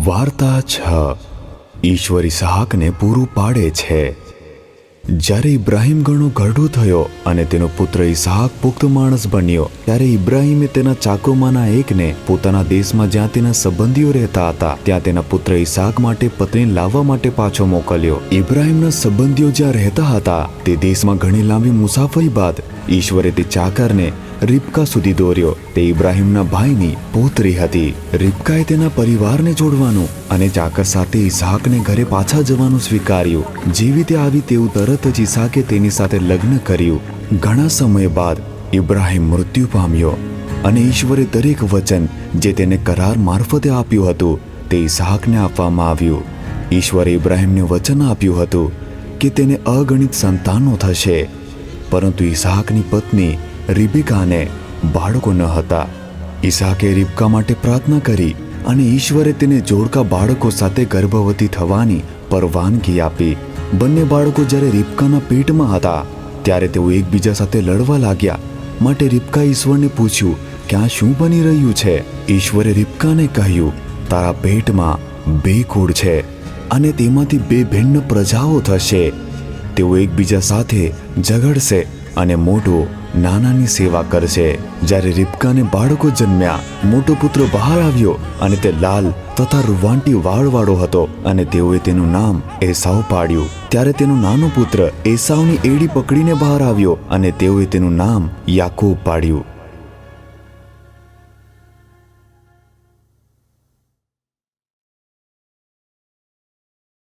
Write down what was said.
વાર્તા 6 ઈશ્વર ઇસહાકને પૂરું પાડે છે। જ્યારે ઇબ્રાહિમ ઘણો ઘરડો થયો અને તેનો પુત્ર ઇસહાક પુખ્ત માણસ બન્યો, ત્યારે ઇબ્રાહિમે તેના ચાકરોમાંના એકને પોતાના દેશમાં જ્યાં તેના સંબંધીઓ રહેતા હતા ત્યાં તેના પુત્ર ઇસહાક માટે પત્ની લાવવા માટે પાછો મોકલ્યો। ઇબ્રાહિમના સંબંધીઓ જ્યાં રહેતા હતા તે દેશમાં ઘણી લાંબી મુસાફરી બાદ ઈશ્વરે તે ચાકરને રિબકા સુધી દોર્યો। તે ઇબ્રાહિમના ભાઈની પુત્રી હતી। રિબકાએ તેના પરિવારને જોડવાનું અને ચાકર સાથે ઇસહાકને ઘરે પાછા જવાનું સ્વીકાર્યું। જેવી તે આવી તેવું તરત જ ઇસહાકે તેની સાથે લગ્ન કર્યું। ઘણા સમય બાદ ઇબ્રાહિમ મૃત્યુ પામ્યો અને ઈશ્વરે દરેક વચન જે તેને કરાર મારફતે આપ્યું હતું તે ઇસહાકને આપવામાં આવ્યું। ઈશ્વરે ઇબ્રાહિમને વચન આપ્યું હતું કે તેને અગણિત સંતાનો થશે, પરંતુ ઇસહાકની પત્ની રિબકાને બાળકો ન હતા। ઇસહાકે રિબકા માટે પ્રાર્થના કરી અને ઈશ્વરે તેને જોડકા બાળકો સાથે ગર્ભવતી થવાની પરવાનગી આપી। બંને બાળકો જ્યારે રિબકાના પેટમાં હતા ત્યારે તેઓ એકબીજા સાથે લડવા લાગ્યા, માટે રિબકાએ ઈશ્વરને પૂછ્યું કે આ શું બની રહ્યું છે? ઈશ્વરે રિબકાને કહ્યું, તારા પેટમાં 2 કુળ છે અને તેમાંથી 2 ભિન્ન પ્રજાઓ થશે। તેઓ એકબીજા સાથે ઝઘડશે અને મોટો નાનાની સેવા કરશે। જ્યારે રિબકાને બાળકો જન્મ્યા, મોટો પુત્ર બહાર આવ્યો અને તે લાલ તથા રૂવાંટી વાળવાળો હતો અને તેઓએ તેનું નામ એસાવ પાડ્યું। ત્યારે તેનો નાનો પુત્ર એસાવની એડી પકડીને બહાર આવ્યો અને તેઓએ તેનું નામ યાકૂબ પાડ્યું।